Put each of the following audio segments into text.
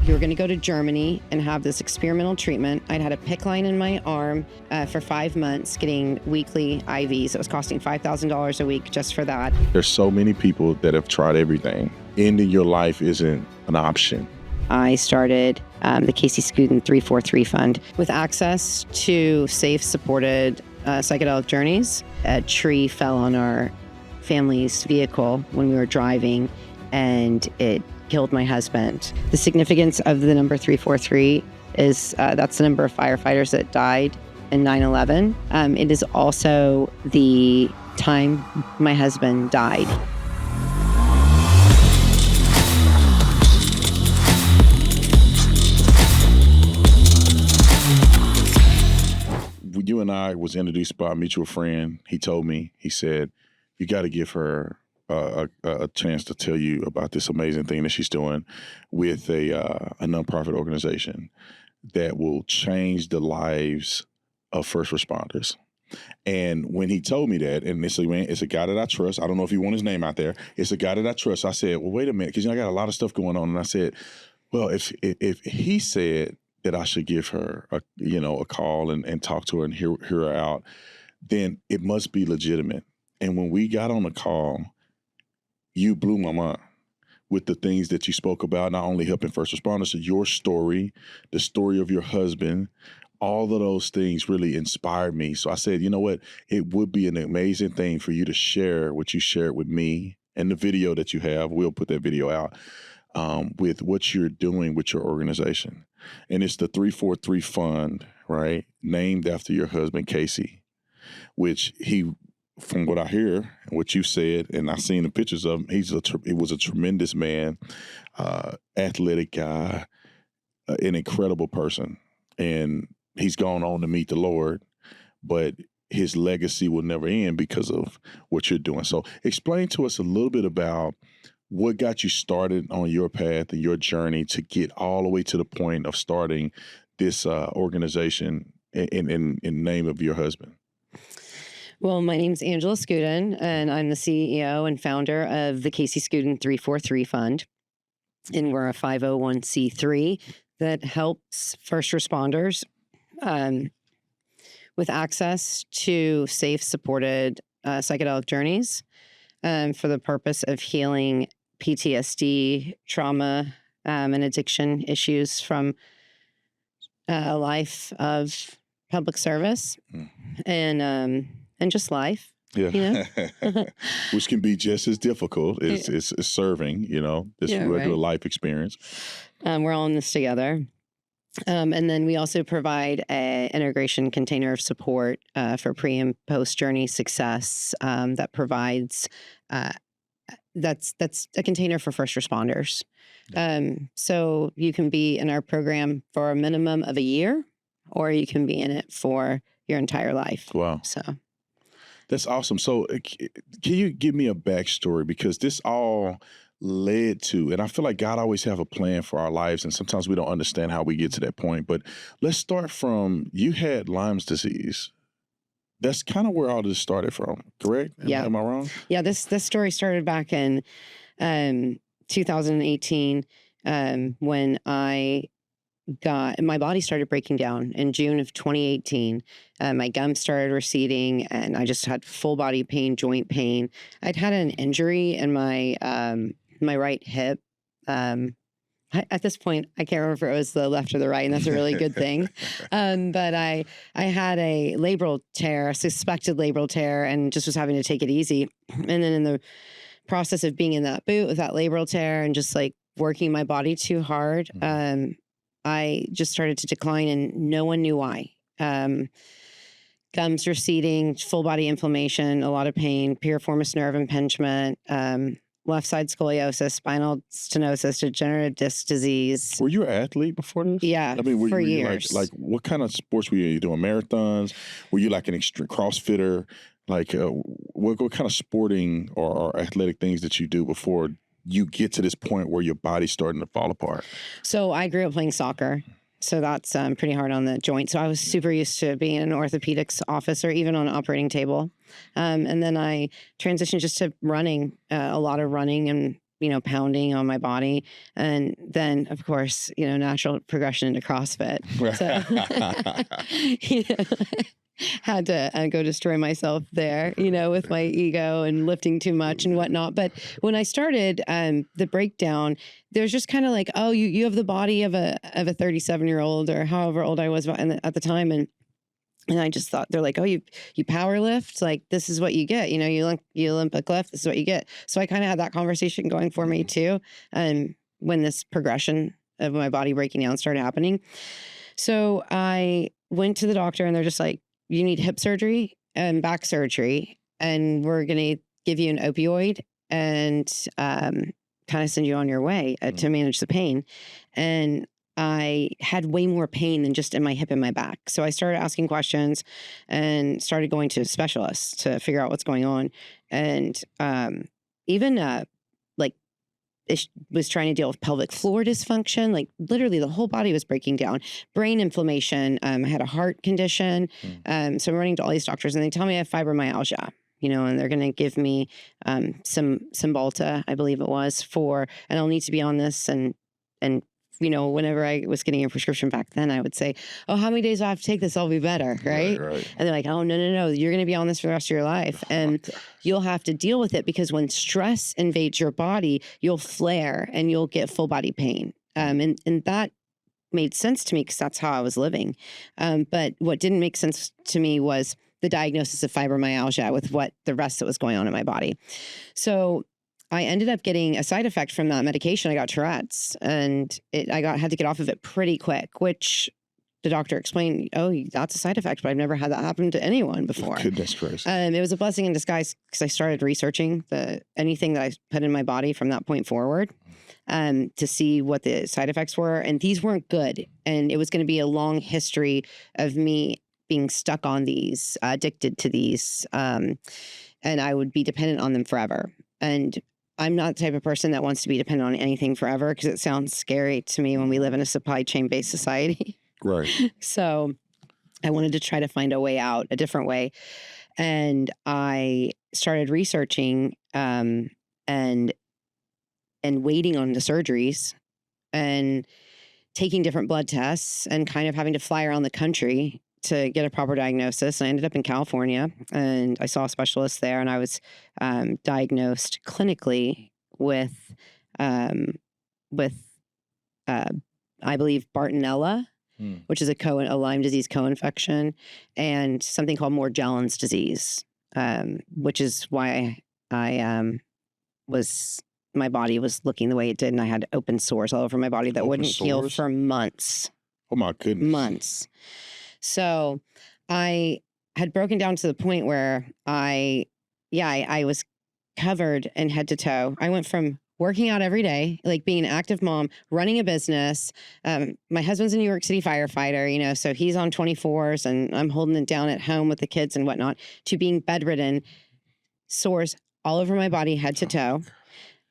We were going to go to Germany and have this experimental treatment. I'd had a PICC line in my arm for 5 months, getting weekly IVs. It was costing $5,000 a week just for that. There's so many people that have tried everything. Ending your life isn't an option. I started the Casey Skudin 343 Fund with access to safe, supported psychedelic journeys. A tree fell on our family's vehicle when we were driving, and it killed my husband. The significance of the number 343 is that's the number of firefighters that died in 9/11. It is also the time my husband died. You and I was introduced by a mutual friend. He told me, he said, you got to give her a chance to tell you about this amazing thing that she's doing with a nonprofit organization that will change the lives of first responders. And when he told me that, and it's a guy that I trust. I don't know if you want his name out there. It's a guy that I trust. I said, well, wait a minute, because I got a lot of stuff going on. And I said, well, if he said that I should give her a call and talk to her and hear her out, then it must be legitimate. And when we got on the call, you blew my mind with the things that you spoke about, not only helping first responders, your story, the story of your husband, all of those things really inspired me. So I said, you know what, it would be an amazing thing for you to share what you shared with me and the video that you have. We'll put that video out with what you're doing with your organization. And it's the 343 Fund, right? Named after your husband, Casey, which he, from what I hear and what you said, and I've seen the pictures of him, he was a tremendous man, athletic guy, an incredible person. And he's gone on to meet the Lord, but his legacy will never end because of what you're doing. So explain to us a little bit about what got you started on your path and your journey to get all the way to the point of starting this organization in name of your husband. Well, my name's Angela Skudin, and I'm the CEO and founder of the Casey Skudin 343 Fund. And we're a 501c3 that helps first responders with access to safe, supported psychedelic journeys for the purpose of healing PTSD, trauma, and addiction issues from a life of public service and just life. Yeah, you know? which can be just as difficult as serving, this regular life experience. We're all in this together. And then we also provide an integration container of support for pre and post journey success that provides that's a container for first responders. So you can be in our program for a minimum of a year, or you can be in it for your entire life. Wow. So that's awesome. So can you give me a backstory? Because this all led to, and I feel like God always have a plan for our lives, and sometimes we don't understand how we get to that point. But let's start from, you had Lyme's disease. That's kind of where all this started from, correct? Am I wrong? Yeah, this story started back in 2018 when my body started breaking down in June of 2018. My gums started receding, and I just had full body pain, joint pain. I'd had an injury in my my right hip. At this point, I can't remember if it was the left or the right, and that's a really good thing. But I had a labral tear, a suspected labral tear, and just was having to take it easy. And then in the process of being in that boot with that labral tear and just like working my body too hard, I just started to decline, and no one knew why. Gums receding, full body inflammation, a lot of pain, piriformis nerve impingement, left side scoliosis, spinal stenosis, degenerative disc disease. Were you an athlete before this? Yeah, I mean, for you years. Like what kind of sports were you doing? Marathons? Were you like an extreme CrossFitter? Like what kind of sporting or athletic things that you do before you get to this point where your body's starting to fall apart? So I grew up playing soccer. So that's pretty hard on the joint. So I was super used to being in an orthopedics office or even on an operating table. And then I transitioned just to running, a lot of running and pounding on my body. And then, of course, natural progression into CrossFit. So, had to go destroy myself there, with my ego and lifting too much and whatnot. But when I started the breakdown, there's just kind of like, oh, you have the body of a 37-year-old or however old I was at the time. And I just thought, they're like, oh, you power lift, like this is what you get. You Olympic lift, this is what you get. So I kind of had that conversation going for me too. And when this progression of my body breaking down started happening. So I went to the doctor and they're just like, you need hip surgery and back surgery. And we're going to give you an opioid and kind of send you on your way to manage the pain. And I had way more pain than just in my hip and my back. So I started asking questions and started going to specialists to figure out what's going on. And even it was trying to deal with pelvic floor dysfunction. Like literally the whole body was breaking down. Brain inflammation. I had a heart condition. So I'm running to all these doctors and they tell me I have fibromyalgia. And they're going to give me some Cymbalta, I believe it was, and I'll need to be on this. And whenever I was getting a prescription back then, I would say, oh, how many days do I have to take this? I'll be better, right? And they're like, oh, no, you're going to be on this for the rest of your life. And you'll have to deal with it because when stress invades your body, you'll flare and you'll get full body pain. And that made sense to me because that's how I was living. But what didn't make sense to me was the diagnosis of fibromyalgia with what the rest that was going on in my body. So I ended up getting a side effect from that medication. I got Tourette's and had to get off of it pretty quick, which the doctor explained, oh, that's a side effect, but I've never had that happen to anyone before. Goodness gracious. It was a blessing in disguise because I started researching anything that I put in my body from that point forward to see what the side effects were. And these weren't good. And it was going to be a long history of me being stuck on these, addicted to these, and I would be dependent on them forever. And I'm not the type of person that wants to be dependent on anything forever because it sounds scary to me when we live in a supply chain based society. Right. So I wanted to try to find a way out, a different way. And I started researching and waiting on the surgeries and taking different blood tests and kind of having to fly around the country to get a proper diagnosis. And I ended up in California and I saw a specialist there and I was diagnosed clinically with I believe Bartonella, which is a Lyme disease co-infection, and something called Morgellons disease, which is why my body was looking the way it did and I had open sores all over my body that wouldn't heal for months. Oh my goodness. Months. So I had broken down to the point where I was covered in head to toe. I went from working out every day, like being an active mom, running a business. My husband's a New York City firefighter, so he's on 24s and I'm holding it down at home with the kids and whatnot, to being bedridden, sores all over my body, head to toe,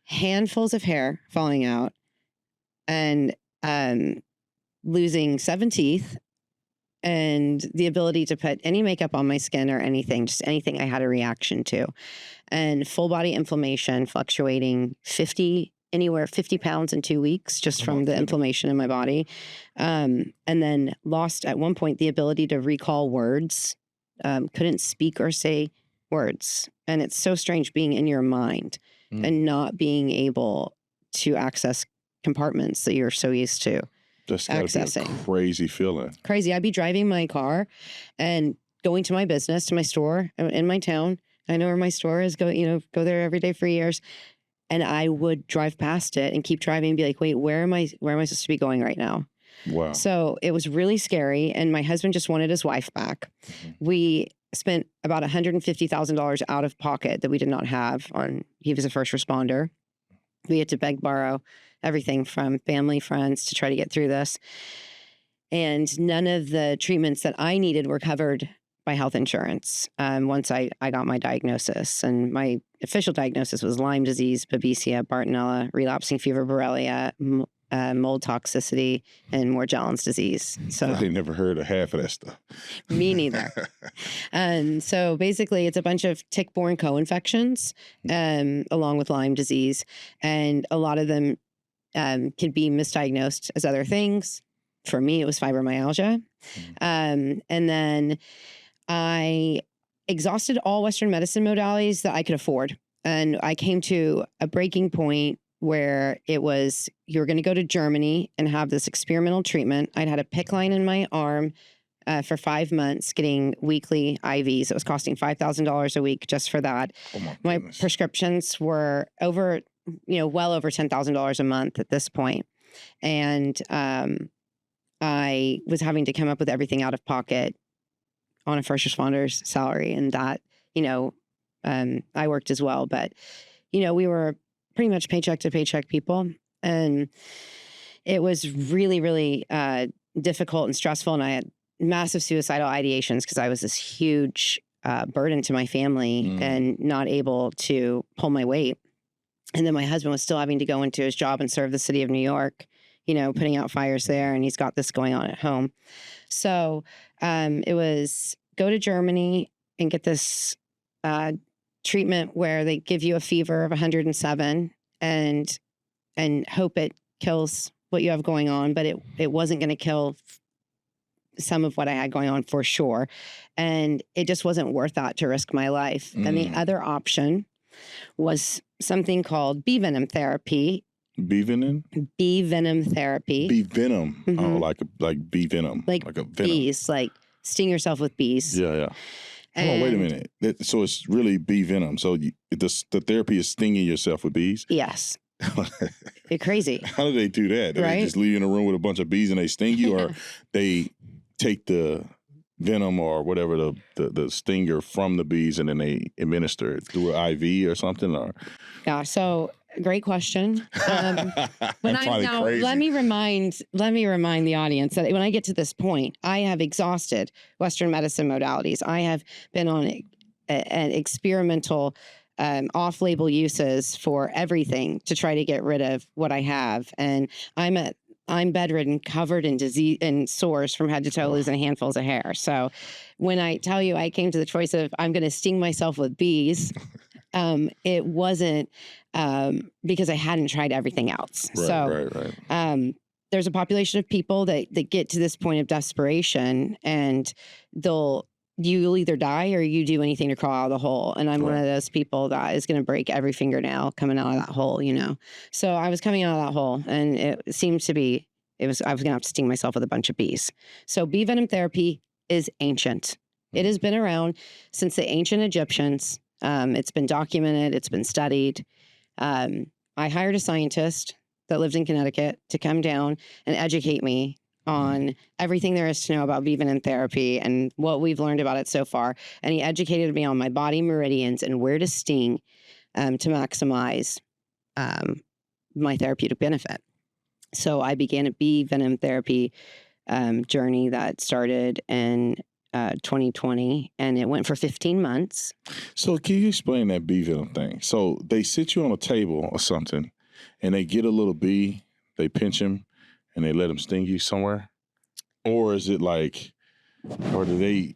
handfuls of hair falling out, and losing 7 teeth, and the ability to put any makeup on my skin or anything, just anything I had a reaction to, and full body inflammation fluctuating 50 pounds in 2 weeks just from the inflammation in my body. And then lost at one point the ability to recall words, couldn't speak or say words. And it's so strange being in your mind and not being able to access compartments that you're so used to. That's gotta be a crazy feeling. Crazy. I'd be driving my car and going to my business, to my store in my town. I know where my store is. Go there every day for years. And I would drive past it and keep driving and be like, wait, where am I supposed to be going right now? Wow. So it was really scary. And my husband just wanted his wife back. We spent about $150,000 out of pocket that we did not have he was a first responder. We had to beg, borrow everything from family, friends to try to get through this. And none of the treatments that I needed were covered by health insurance once I got my diagnosis. And my official diagnosis was Lyme disease, Babesia, Bartonella, relapsing fever, Borrelia, mold toxicity, and Morgellons disease. So I ain't never heard of half of that stuff. me neither. And so basically it's a bunch of tick-borne co-infections along with Lyme disease. And a lot of them can be misdiagnosed as other things. For me, it was fibromyalgia. And then I exhausted all Western medicine modalities that I could afford. And I came to a breaking point where it was, you were going to go to Germany and have this experimental treatment. I'd had a PICC line in my arm for 5 months, getting weekly IVs. It was costing $5,000 a week just for that. Oh my prescriptions were over, well over $10,000 a month at this point. And I was having to come up with everything out of pocket on a first responder's salary. And that, I worked as well. But, we were pretty much paycheck to paycheck people. And it was really, really difficult and stressful. And I had massive suicidal ideations because I was this huge burden to my family and not able to pull my weight. And then my husband was still having to go into his job and serve the city of New York, putting out fires there. And he's got this going on at home. So it was go to Germany and get this treatment where they give you a fever of 107 and hope it kills what you have going on. But it wasn't going to kill some of what I had going on for sure. And it just wasn't worth that to risk my life. And the other option was something called bee venom therapy. Bee venom? Bee venom therapy. Bee venom. Oh, like bee venom. Like a venom. Bees, like sting yourself with bees. Yeah. Hold on, wait a minute. So it's really bee venom. So the therapy is stinging yourself with bees? Yes. It's crazy. How do they do that? Do right? They just leave you in a room with a bunch of bees and they sting you? Or they take the venom or whatever the stinger from the bees and then they administer it through an IV or something? Or yeah, so great question. Crazy. Let me remind the audience that when I get to this point, I have exhausted Western medicine modalities. I have been on an experimental off-label uses for everything to try to get rid of what I have. And I'm bedridden, covered in disease and sores from head to toe, losing handfuls of hair. So when I tell you I came to the choice of I'm going to sting myself with bees, it wasn't because I hadn't tried everything else. Right. There's a population of people that get to this point of desperation and you'll either die or you do anything to crawl out of the hole. And I'm one of those people that is going to break every fingernail coming out of that hole, So I was coming out of that hole and it seemed to be, I was going to have to sting myself with a bunch of bees. So bee venom therapy is ancient. It has been around since the ancient Egyptians. It's been documented. It's been studied. I hired a scientist that lived in Connecticut to come down and educate me on everything there is to know about bee venom therapy and what we've learned about it so far. And he educated me on my body meridians and where to sting to maximize my therapeutic benefit. So I began a bee venom therapy journey that started in 2020, and it went for 15 months. So can you explain that bee venom thing? So they sit you on a table or something, and they get a little bee, they pinch him, and they let him sting you somewhere? Or is it or do they,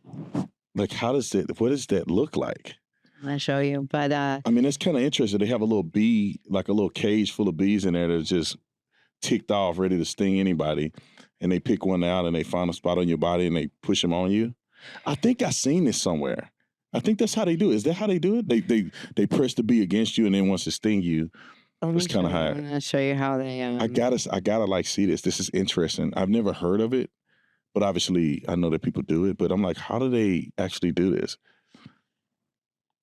what does that look like? I'm going to show you, but... I mean, it's kind of interesting. They have a little bee, like a little cage full of bees in there that's just ticked off, ready to sting anybody, and they pick one out and they find a spot on your body and they push them on you. I think I've seen this somewhere. I think that's how they do it. Is that how they do it? They press the bee against you, and then once it sting you, it's kind of how. I'm gonna show you how they. I gotta see this. This is interesting. I've never heard of it, but obviously I know that people do it. But I'm like, how do they actually do this?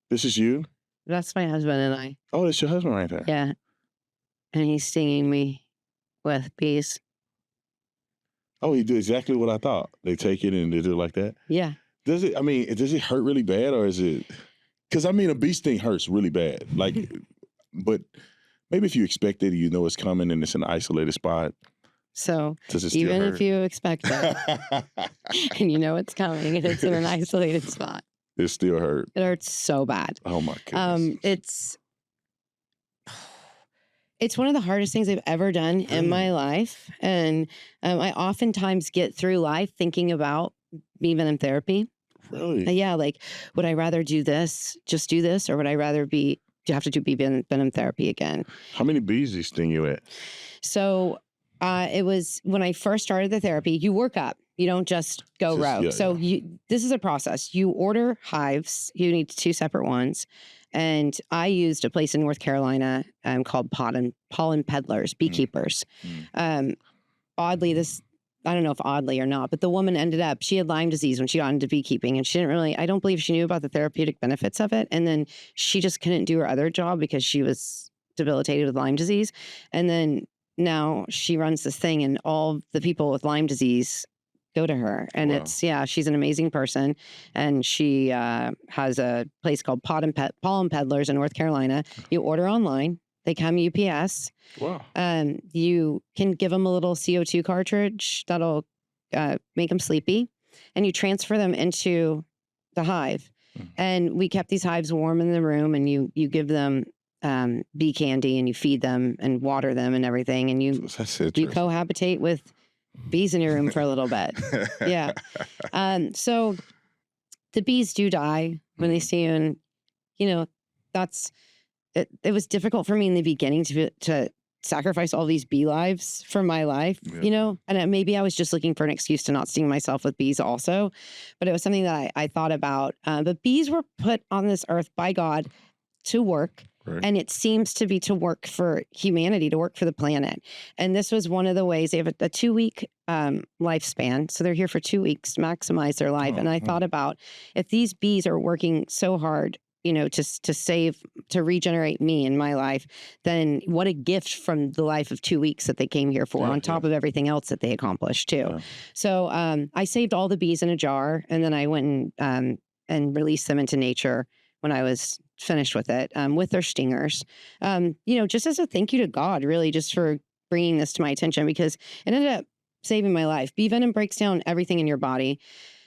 This is you? That's my husband and I. Oh, that's your husband right there. Yeah, and he's stinging me with bees. Oh, he do exactly what I thought. They take it and they do it like that? Yeah. Does it hurt really bad, or is it? Because a bee sting hurts really bad. But maybe if you expect it, it's coming and it's an isolated spot. So does it still even hurt? if you expect it and it's coming and it's in an isolated spot, it still hurt. It hurts so bad. Oh my goodness. It's one of the hardest things I've ever done in my life. And I oftentimes get through life thinking about being in therapy. Really? Yeah, like, would I rather do this, just do this, or would I rather have to do Venom therapy again? How many bees do sting you at? So it was when I first started the therapy, you work up. You don't just go rogue. Yeah, so this is a process. You order hives. You need 2 separate ones. And I used a place in North Carolina called Pollen Peddlers, beekeepers. Oddly, I don't know if oddly or not, but the woman she had Lyme disease when she got into beekeeping, and I don't believe she knew about the therapeutic benefits of it. And then she just couldn't do her other job because she was debilitated with Lyme disease. And then now she runs this thing, and all the people with Lyme disease go to her. And she's an amazing person. And she has a place called Pollen Peddlers in North Carolina. You order online. They come UPS. Wow. You can give them a little CO2 cartridge that'll make them sleepy, and you transfer them into the hive. And we kept these hives warm in the room, and you give them bee candy, and you feed them and water them and everything, and you cohabitate with bees in your room for a little bit. Yeah. So the bees do die when they see you, and that's it was difficult for me in the beginning to sacrifice all these bee lives for my life, and maybe I was just looking for an excuse to not sting myself with bees also, but it was something that I thought about. But bees were put on this earth by God to work. Right. And it seems to be to work for humanity, to work for the planet. And this was one of the ways. They have a 2-week lifespan. So they're here for 2 weeks to maximize their life. And I thought about, if these bees are working so hard, to regenerate me in my life, then what a gift from the life of 2 weeks that they came here for, on top of everything else that they accomplished too. So I saved all the bees in a jar, and then I went and released them into nature when I was finished with it, with their stingers, just as a thank you to God, really, just for bringing this to my attention, because it ended up saving my life. Bee venom breaks down everything in your body.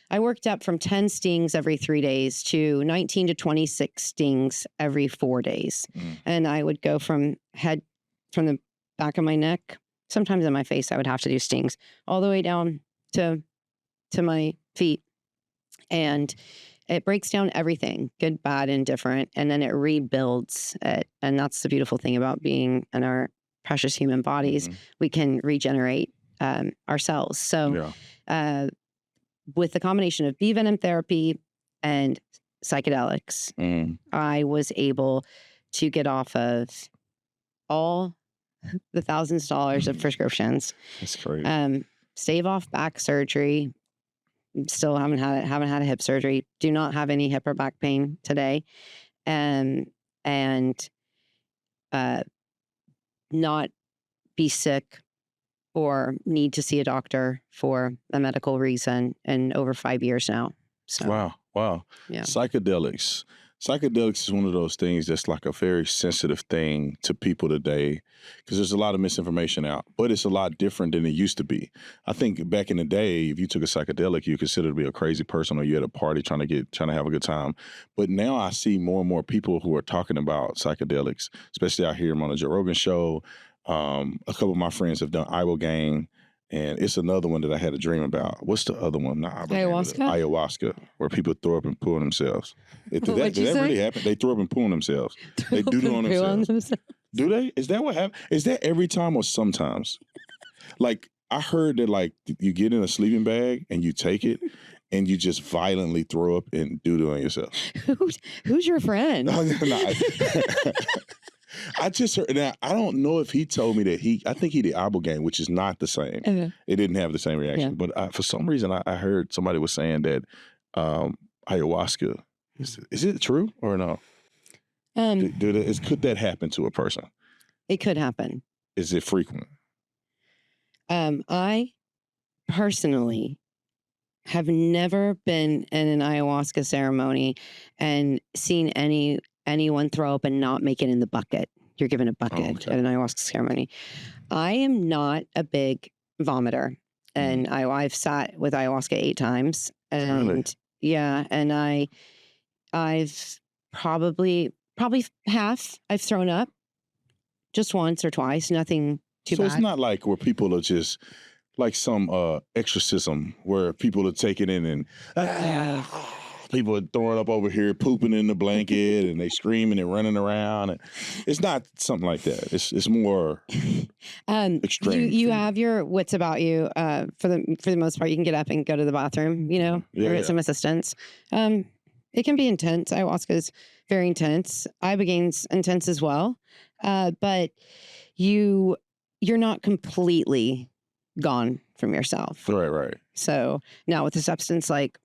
I worked up from 10 stings every 3 days to 19 to 26 stings every 4 days. And I would go from the back of my neck, sometimes in my face, I would have to do stings, all the way down to my feet. And it breaks down everything, good, bad, indifferent, and then it rebuilds it. And that's the beautiful thing about being in our precious human bodies. We can regenerate ourselves. So with the combination of bee venom therapy and psychedelics, I was able to get off of all the thousands of dollars of prescriptions. That's great. Stave off back surgery. Still haven't had a hip surgery. Do not have any hip or back pain today. And not be sick or need to see a doctor for a medical reason in over 5 years now. So Wow. Yeah. Psychedelics is one of those things that's like a very sensitive thing to people today, because there's a lot of misinformation out, but it's a lot different than it used to be. I think back in the day, if you took a psychedelic, you considered to be a crazy person, or you at a party trying to have a good time. But now I see more and more people who are talking about psychedelics, especially out here. I'm on the Joe Rogan show. A couple of my friends have done Ibogaine. And it's another one that I had a dream about. What's the other one? Not ayahuasca? Ayahuasca, where people throw up and poo on themselves. Did that really happen? They throw up and poo on themselves. They do on themselves. Do they? Is that what happens? Is that every time or sometimes? Like, I heard that, like, you get in a sleeping bag and you take it and you just violently throw up and do it on yourself. Who's your friend? I just heard. Now, I don't know if he told me that I think he did Ibogaine, which is not the same. It didn't have the same reaction. Yeah. But for some reason, I heard somebody was saying that ayahuasca, is it true or no? Could that happen to a person? It could happen. Is it frequent? I personally have never been in an ayahuasca ceremony and seen anyone throw up and not make it in the bucket. You're given a bucket at an ayahuasca ceremony. I am not a big vomiter, and I've sat with ayahuasca 8 times, and really? Yeah, and I've probably half I've thrown up, just once or twice, nothing too So bad. it's not like where people are just like some exorcism where people are taking in and people are throwing up over here, pooping in the blanket, and they screaming and running around. And it's not something like that. It's more extreme. You have your wits about you. For the most part, you can get up and go to the bathroom, or get some assistance. It can be intense. Ayahuasca is very intense. Ibogaine's intense as well. But you're not completely gone from yourself. Right. So now with a substance like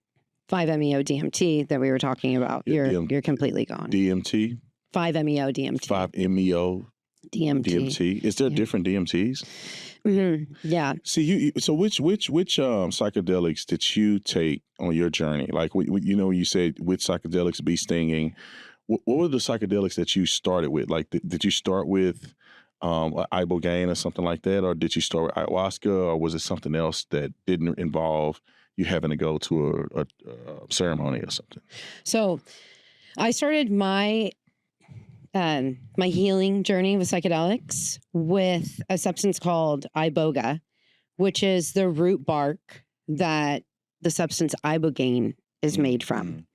5-MeO DMT that we were talking about, you're completely gone. DMT? 5-MeO DMT. 5-MeO DMT. Is there different DMTs? Mm-hmm. Yeah. See, so which psychedelics did you take on your journey? Like, you said with psychedelics be stinging. What were the psychedelics that you started with? Like, did you start with Ibogaine or something like that? Or did you start with ayahuasca? Or was it something else that didn't involve you having to go to a ceremony or something? So I started my healing journey with psychedelics with a substance called Iboga, which is the root bark that the substance Ibogaine is made from.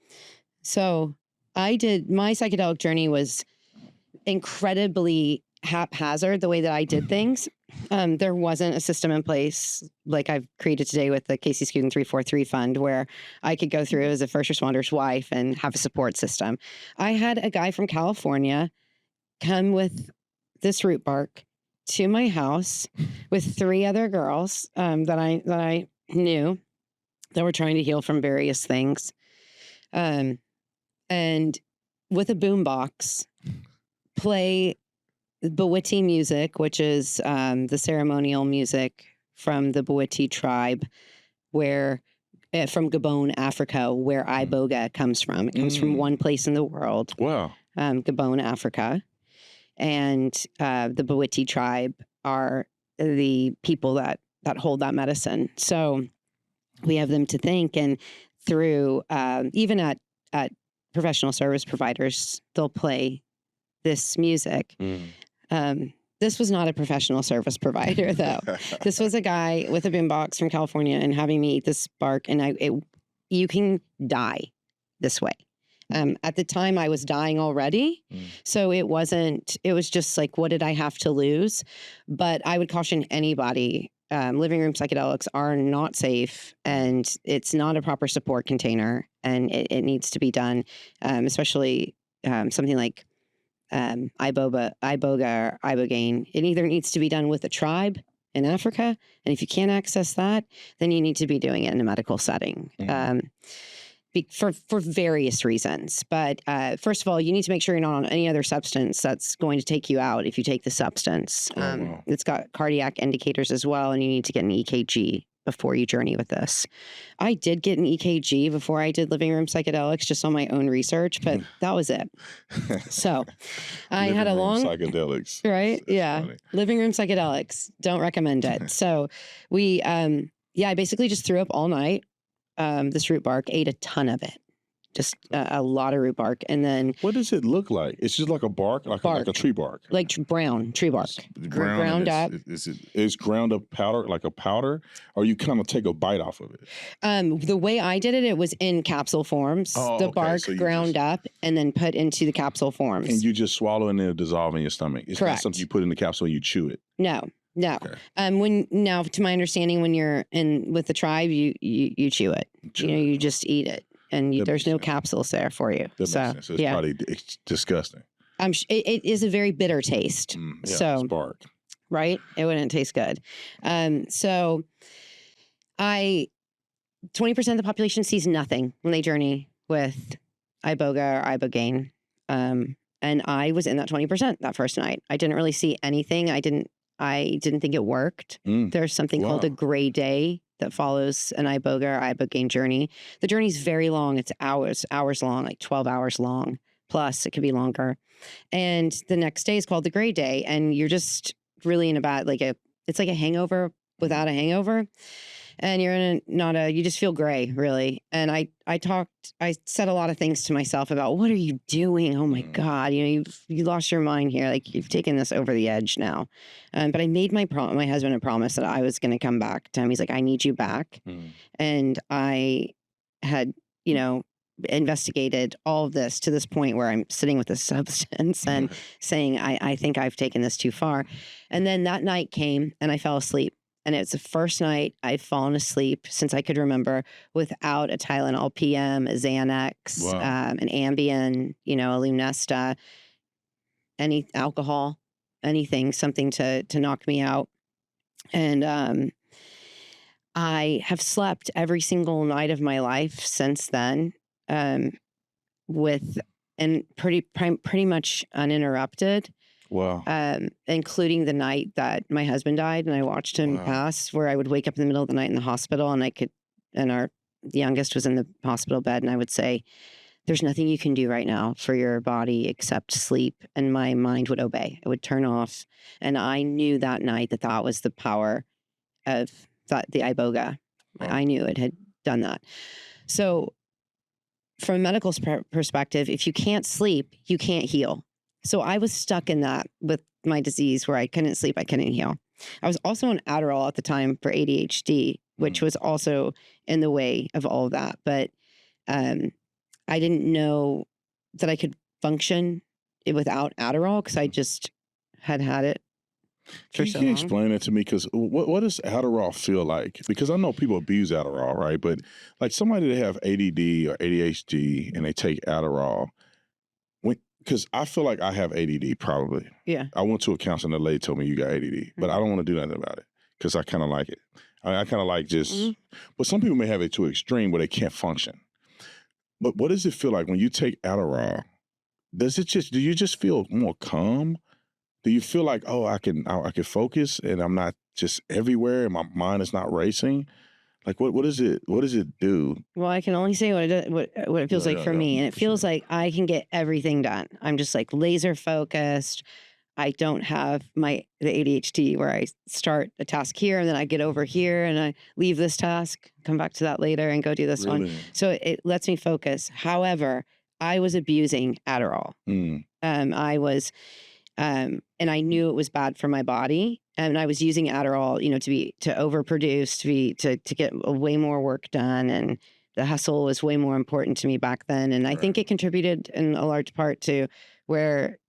So my psychedelic journey was incredibly haphazard the way that I did things. There wasn't a system in place like I've created today with the Casey Skudin 343 Fund where I could go through as a first responder's wife and have a support system. I had a guy from California come with this root bark to my house with 3 other girls that I knew that were trying to heal from various things. And with a boombox, play Bawiti music, which is the ceremonial music from the Bawiti tribe, where from Gabon, Africa, where Iboga comes from. It comes from one place in the world. Wow. Gabon, Africa. And the Bawiti tribe are the people that hold that medicine. So we have them to thank. And through, even at professional service providers, they'll play this music. This was not a professional service provider, though. This was a guy with a boombox from California and having me eat this bark. And you can die this way. At the time, I was dying already. So it was just like, what did I have to lose? But I would caution anybody, living room psychedelics are not safe, and it's not a proper support container, and it needs to be done, especially something like Iboga or Ibogaine. It either needs to be done with a tribe in Africa, and if you can't access that, then you need to be doing it in a medical setting. For various reasons. But first of all, you need to make sure you're not on any other substance that's going to take you out if you take the substance. Wow. It's got cardiac indicators as well, and you need to get an EKG before you journey with this. I did get an EKG before I did living room psychedelics, just on my own research, but that was it. So I had a long psychedelics. Right? That's yeah. funny. Living room psychedelics. Don't recommend it. So I basically just threw up all night. This root bark, ate a ton of it, just a lot of root bark. And then What does it look like? It's just like a bark, like a tree bark. like brown tree bark, ground up. Is ground up powder, like a powder, or you kind of take a bite off of it? The way I did it, it was in capsule forms. Oh, the okay. bark So you ground up and then put into the capsule forms. And you just swallow and it'll dissolve in your stomach. It's Correct. not something you put in the capsule and you chew it. No. Okay. Now, to my understanding, when you're in with the tribe, you chew it. You just eat it, and there's no capsules there for you. That makes sense. So it's probably disgusting. It is a very bitter taste. So it's bark. Right? It wouldn't taste good. 20% of the population sees nothing when they journey with Iboga or Ibogaine. And I was in that 20% that first night. I didn't really see anything. I didn't think it worked. There's something called a gray day that follows an Iboga or Ibogaine journey. The journey's very long. It's hours long, like 12 hours long. Plus, it could be longer. And the next day is called the gray day. And you're just really in a bad, it's like a hangover without a hangover. and you're in you just feel gray, really. And I said a lot of things to myself about, what are you doing? Oh my God, you lost your mind here. Like, you've taken this over the edge now. But I made my husband a promise that I was going to come back to him. He's like, I need you back. And I had, investigated all of this to this point where I'm sitting with a substance and saying, I think I've taken this too far. And then that night came and I fell asleep. And it's the first night I've fallen asleep since I could remember without a Tylenol PM, a Xanax, an Ambien, a Lunesta, any alcohol, anything, something to knock me out. And I have slept every single night of my life since then, pretty much uninterrupted. Wow. Including the night that my husband died and I watched him pass, where I would wake up in the middle of the night in the hospital and the youngest was in the hospital bed, and I would say, there's nothing you can do right now for your body except sleep. And my mind would obey. It would turn off. And I knew that night that was the power of the Iboga. I knew it had done that. So from a medical perspective, if you can't sleep, you can't heal. So I was stuck in that with my disease where I couldn't sleep, I couldn't heal. I was also on Adderall at the time for ADHD, which was also in the way of all of that. But I didn't know that I could function without Adderall because I just had it for so long. Can you explain it to me? Because what does Adderall feel like? Because I know people abuse Adderall, right? But like somebody that have ADD or ADHD and they take Adderall, because I feel like I have ADD probably. Yeah. I went to a counselor and the lady told me you got ADD, but I don't want to do nothing about it because I kind of like it. I kind of like just, but some people may have it to extreme where they can't function. But what does it feel like when you take Adderall? Do you just feel more calm? Do you feel like, I can focus and I'm not just everywhere and my mind is not racing? Like what does it do? Well, I can only say what it feels like for me. And it feels like I can get everything done. I'm just like laser focused. I don't have the ADHD where I start a task here and then I get over here and I leave this task, come back to that later and go do this one. So it lets me focus. However, I was abusing Adderall. I was, and I knew it was bad for my body. And I was using Adderall, to overproduce, to get way more work done. And the hustle was way more important to me back then. And I think it contributed in a large part to where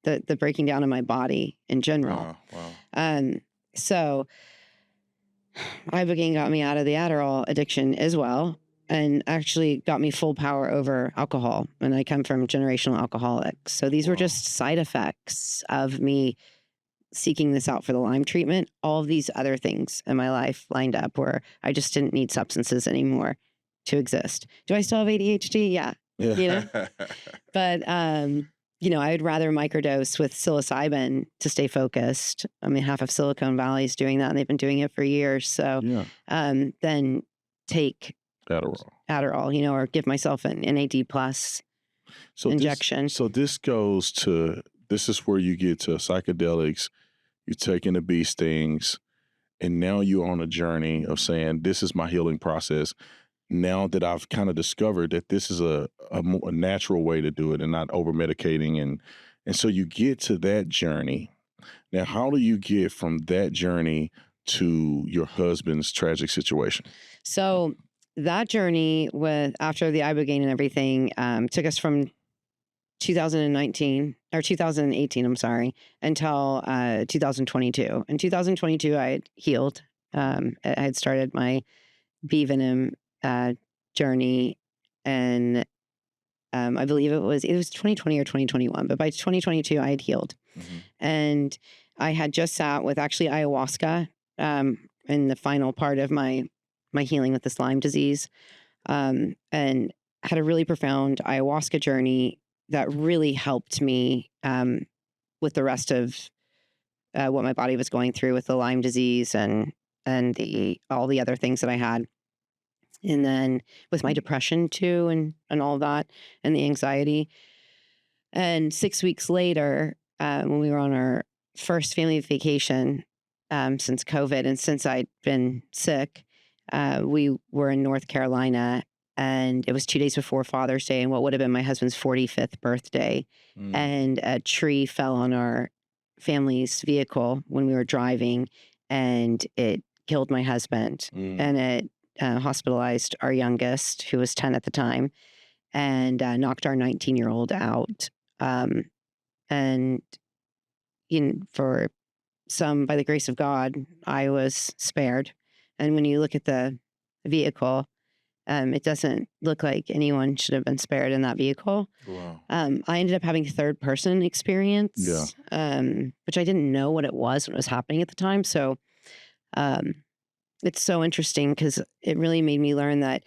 the breaking down of my body in general. Wow. So Ibogaine got me out of the Adderall addiction as well, and actually got me full power over alcohol. And I come from generational alcoholics. So these were just side effects of me seeking this out for the Lyme treatment. All of these other things in my life lined up where I just didn't need substances anymore to exist. Do I still have ADHD? Yeah. But, I would rather microdose with psilocybin to stay focused. I mean, half of Silicon Valley is doing that, and they've been doing it for years. So then take Adderall, or give myself an NAD plus injection. This is where you get to psychedelics, you're taking the bee stings, and now you're on a journey of saying, this is my healing process. Now that I've kind of discovered that this is a natural way to do it and not over medicating. And so you get to that journey. Now, how do you get from that journey to your husband's tragic situation? So that journey after the Ibogaine and everything, took us from 2018, I'm sorry, until 2022. In 2022, I had healed. I had started my Venom journey, and I believe it was 2020 or 2021, but by 2022 I had healed. And I had just sat with actually ayahuasca in the final part of my healing with this Lyme disease, and had a really profound ayahuasca journey that really helped me with the rest of what my body was going through with the Lyme disease and all the other things that I had. And then with my depression too, and all that, and the anxiety. And 6 weeks later, when we were on our first family vacation since COVID and since I'd been sick, we were in North Carolina, and it was 2 days before Father's Day and what would have been my husband's 45th birthday. And a tree fell on our family's vehicle when we were driving, and it killed my husband. And it hospitalized our youngest, who was 10 at the time, and knocked our 19-year-old out. And for by the grace of God, I was spared. And when you look at the vehicle, it doesn't look like anyone should have been spared in that vehicle. Wow. I ended up having a third person experience, which I didn't know what it was when it was happening at the time. So it's so interesting because it really made me learn that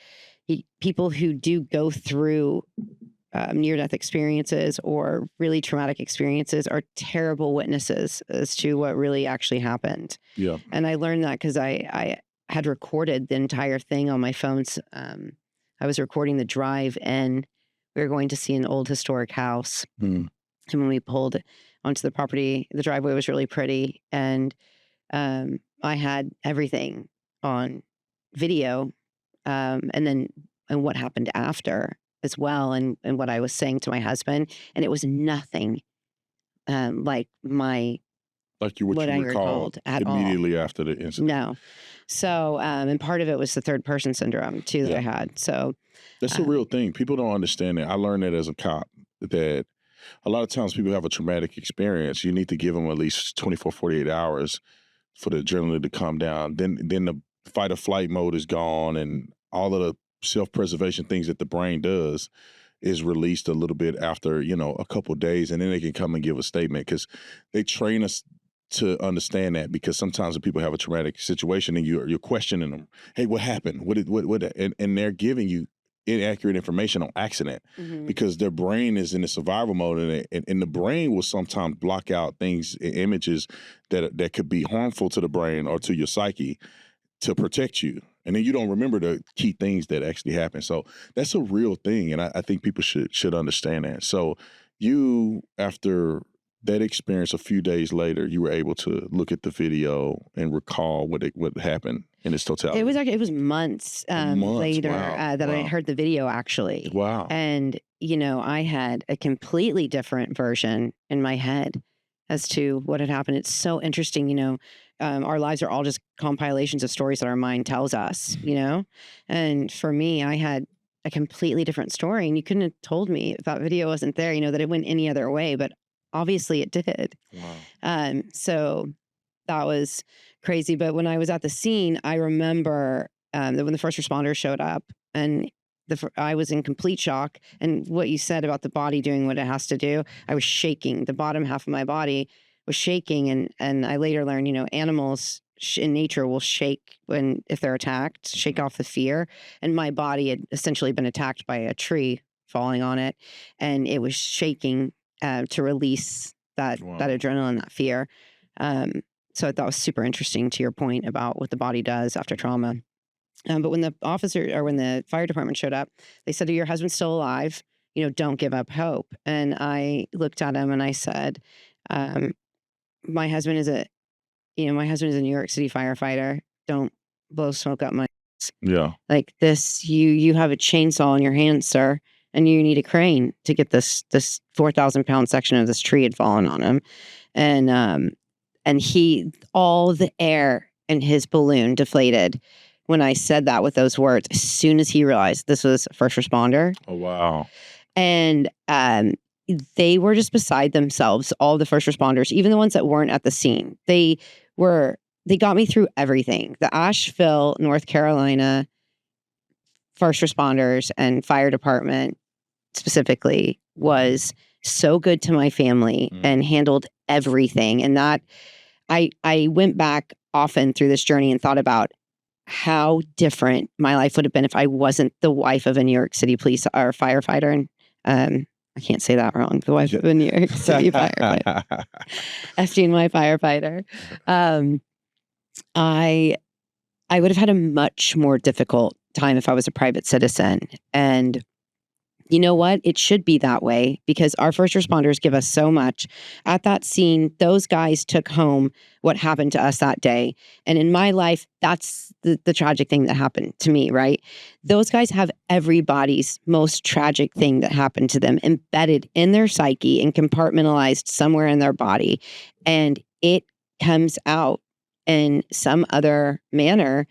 people who do go through near-death experiences or really traumatic experiences are terrible witnesses as to what really actually happened. Yeah. And I learned that because I had recorded the entire thing on my phones. I was recording the drive, and we were going to see an old historic house. And when we pulled onto the property, the driveway was really pretty. And I had everything on video, and what happened after as well, and what I was saying to my husband. And it was nothing like what I recalled at all. Immediately after the incident. No. So, and part of it was the third person syndrome too that I had. So that's a real thing. People don't understand that. I learned that as a cop, that a lot of times people have a traumatic experience. You need to give them at least 24, 48 hours for the adrenaline to calm down. Then the fight or flight mode is gone, and all of the self-preservation things that the brain does is released a little bit after, a couple of days, and then they can come and give a statement, because they train us to understand that. Because sometimes when people have a traumatic situation and you're questioning them, hey, what happened? What and they're giving you inaccurate information on accident, because their brain is in a survival mode, and the brain will sometimes block out things, images that could be harmful to the brain or to your psyche to protect you. And then you don't remember the key things that actually happened. So that's a real thing. And I think people should understand that. So you, after that experience, a few days later, you were able to look at the video and recall what happened in its totality. It was months later that I heard the video, actually. Wow. And, I had a completely different version in my head as to what had happened. It's so interesting, our lives are all just compilations of stories that our mind tells us, And for me, I had a completely different story, and you couldn't have told me if that video wasn't there, that it went any other way, but obviously it did. Wow. So that was crazy. But when I was at the scene, I remember that when the first responders showed up, and I was in complete shock. And what you said about the body doing what it has to do, I was shaking. The bottom half of my body was shaking. And I later learned, animals in nature will shake if they're attacked, shake off the fear. And my body had essentially been attacked by a tree falling on it, and it was shaking to release that adrenaline, that fear. So I thought it was super interesting, to your point about what the body does after trauma. But when the fire department showed up, they said, "Your husband's still alive. Don't give up hope." And I looked at him and I said, my husband is a New York City firefighter. Don't blow smoke up my ass. Yeah. Like this, you have a chainsaw in your hand, sir, and you need a crane to get this 4,000-pound section of this tree had fallen on him. And all the air in his balloon deflated when I said that with those words, as soon as he realized this was a first responder. Oh, wow. And they were just beside themselves, all the first responders, even the ones that weren't at the scene. They got me through everything. The Asheville, North Carolina first responders and fire department specifically was so good to my family and handled everything. And that I went back often through this journey and thought about how different my life would have been if I wasn't the wife of a New York City police or firefighter. And I can't say that wrong. The wife of a New York City firefighter, FDNY firefighter. I would have had a much more difficult time if I was a private citizen. And you know what? It should be that way because our first responders give us so much. At that scene, those guys took home what happened to us that day. And in my life, that's the tragic thing that happened to me, right? Those guys have everybody's most tragic thing that happened to them embedded in their psyche and compartmentalized somewhere in their body. And it comes out in some other manner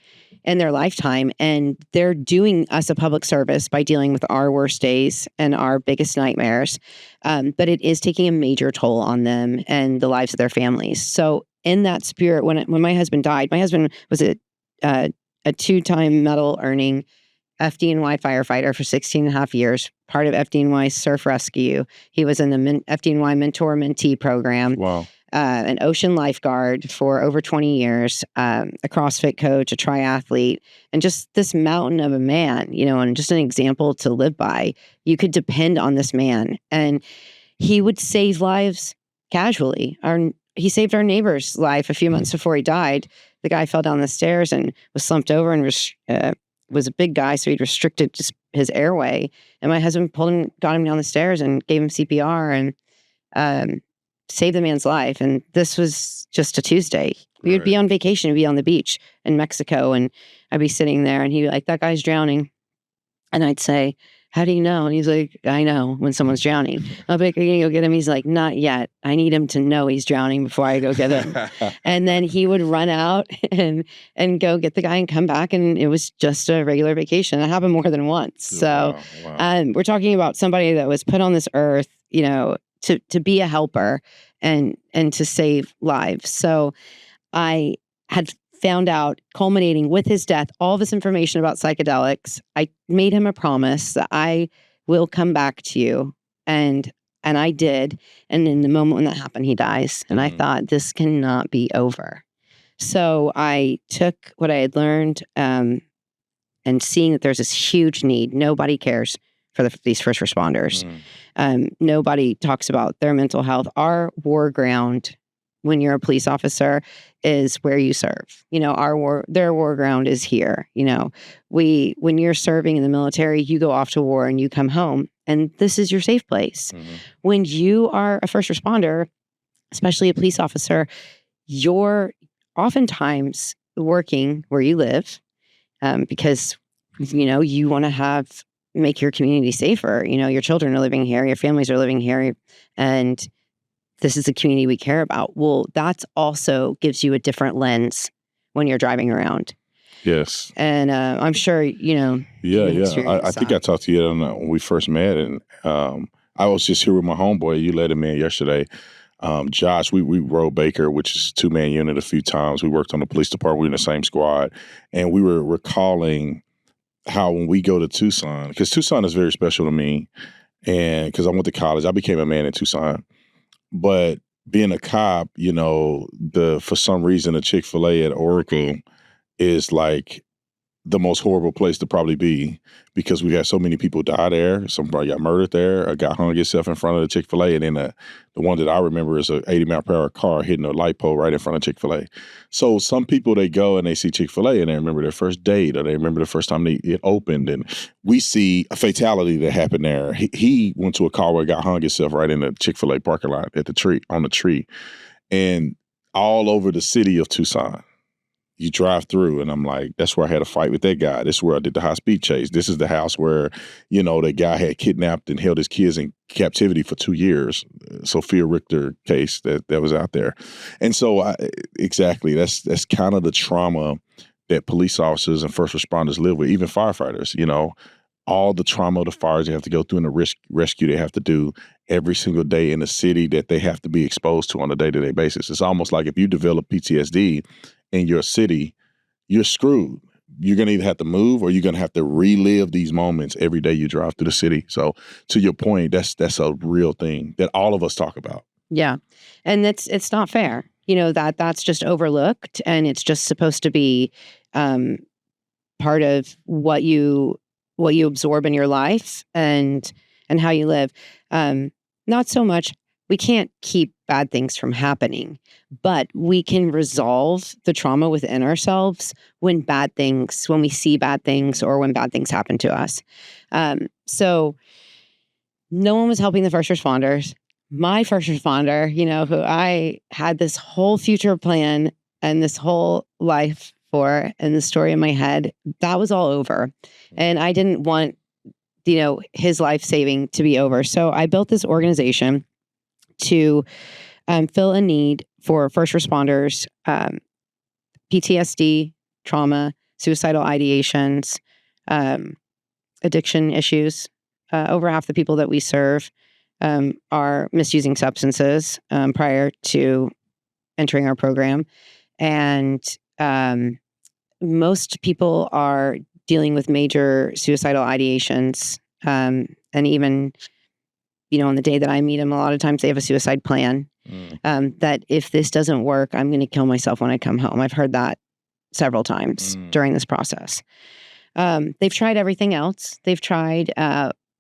in their lifetime. And they're doing us a public service by dealing with our worst days and our biggest nightmares. But it is taking a major toll on them and the lives of their families. So in that spirit, when my husband died, my husband was a 2-time medal earning FDNY firefighter for 16 and a half years, part of FDNY surf rescue. He was in the FDNY mentor mentee program. Wow. An ocean lifeguard for over 20 years, a CrossFit coach, a triathlete, and just this mountain of a man, and just an example to live by. You could depend on this man. And he would save lives casually. He saved our neighbor's life a few months before he died. The guy fell down the stairs and was slumped over and was a big guy, so he'd restricted just his airway. And my husband got him down the stairs and gave him CPR and saved the man's life. And this was just a Tuesday. We would be on vacation, we'd be on the beach in Mexico, and I'd be sitting there and he'd be like, "That guy's drowning." And I'd say, "How do you know?" And he's like, "I know when someone's drowning." I'll be like, "Are you gonna go get him?" He's like, "Not yet. I need him to know he's drowning before I go get him." And then he would run out and go get the guy and come back. And it was just a regular vacation. It happened more than once. So we're talking about somebody that was put on this earth, to be a helper and to save lives. So I had found out, culminating with his death, all this information about psychedelics. I made him a promise that I will come back to you. And I did. And in the moment when that happened, he dies. And I thought, this cannot be over. So I took what I had learned and seeing that there's this huge need. Nobody cares for these first responders. Nobody talks about their mental health. Our war ground, when you're a police officer, is where you serve. Their war ground is here. When you're serving in the military, you go off to war and you come home, and this is your safe place. When you are a first responder, especially a police officer, you're oftentimes working where you live because you want to make your community safer. Your children are living here, your families are living here, and this is the community we care about. Well, that's also gives you a different lens when you're driving around. Yes. And I'm sure, Yeah. I think I talked to you when we first met, and I was just here with my homeboy. You let him in yesterday. Josh, we rode Baker, which is a 2-man unit, a few times. We worked on the police department. We were in the same squad. And we were recalling how when we go to Tucson, because Tucson is very special to me, and because I went to college, I became a man in Tucson. But being a cop, for some reason, a Chick-fil-A at Oracle is like the most horrible place to probably be, because we had so many people die there. Somebody got murdered there. A guy hung himself in front of the Chick-fil-A. And then the one that I remember is a 80-mile-per-hour car hitting a light pole right in front of Chick-fil-A. So some people, they go and they see Chick-fil-A and they remember their first date, or they remember the first time it opened. And we see a fatality that happened there. He went to a car where a guy hung himself right in the Chick-fil-A parking lot on the tree. And all over the city of Tucson, you drive through, and I'm like, that's where I had a fight with that guy. This is where I did the high-speed chase. This is the house where, the guy had kidnapped and held his kids in captivity for 2 years. Sophia Richter case that was out there. And so, exactly, that's kind of the trauma that police officers and first responders live with, even firefighters, all the trauma of the fires they have to go through and the rescue they have to do every single day in the city that they have to be exposed to on a day-to-day basis. It's almost like if you develop PTSD in your city, you're screwed. You're going to either have to move or you're going to have to relive these moments every day you drive through the city. So to your point, that's a real thing that all of us talk about. Yeah. And it's not fair. That's just overlooked, and it's just supposed to be part of what you absorb in your life and how you live. Not so much. We can't keep bad things from happening, but we can resolve the trauma within ourselves when we see bad things or when bad things happen to us. So no one was helping the first responders. My first responder, who I had this whole future plan and this whole life for, and the story in my head, that was all over. And I didn't want, his life saving to be over. So I built this organization to fill a need for first responders, PTSD, trauma, suicidal ideations, addiction issues. Over half the people that we serve are misusing substances prior to entering our program. And most people are dealing with major suicidal ideations. And even, on the day that I meet them, a lot of times they have a suicide plan. That if this doesn't work, I'm going to kill myself when I come home. I've heard that several times during this process. They've tried everything else. They've tried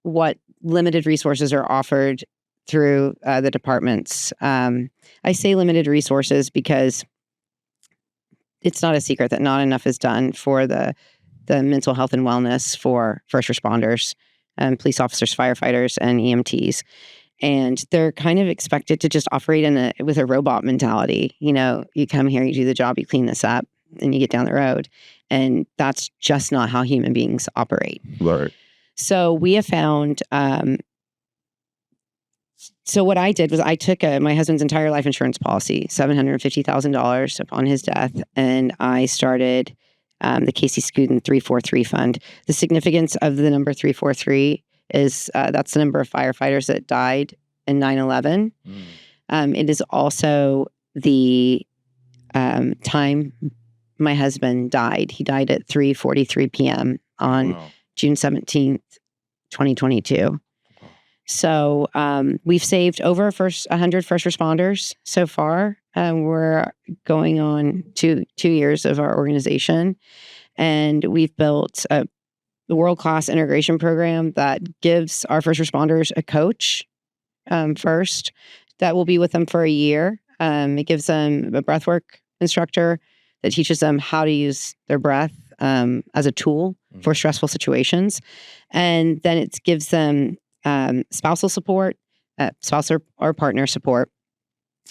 what limited resources are offered through the departments. I say limited resources because it's not a secret that not enough is done for the mental health and wellness for first responders, police officers, firefighters, and EMTs. And they're kind of expected to just operate with a robot mentality. You come here, you do the job, you clean this up, and you get down the road. And that's just not how human beings operate. Right. So we have found, so what I did was I took my husband's entire life insurance policy, $750,000 upon his death, and I started the Casey Skudin 343 Fund. The significance of the number 343 is that's the number of firefighters that died in 9/11. It is also the time my husband died. He died at 3:43 p.m. on June 17th, 2022. So we've saved over 100 first responders so far. We're going on 2 years of our organization, and we've built a world-class integration program that gives our first responders a coach first that will be with them for a year. It gives them a breathwork instructor that teaches them how to use their breath as a tool for stressful situations. And then it gives them spousal support, spouse or partner support.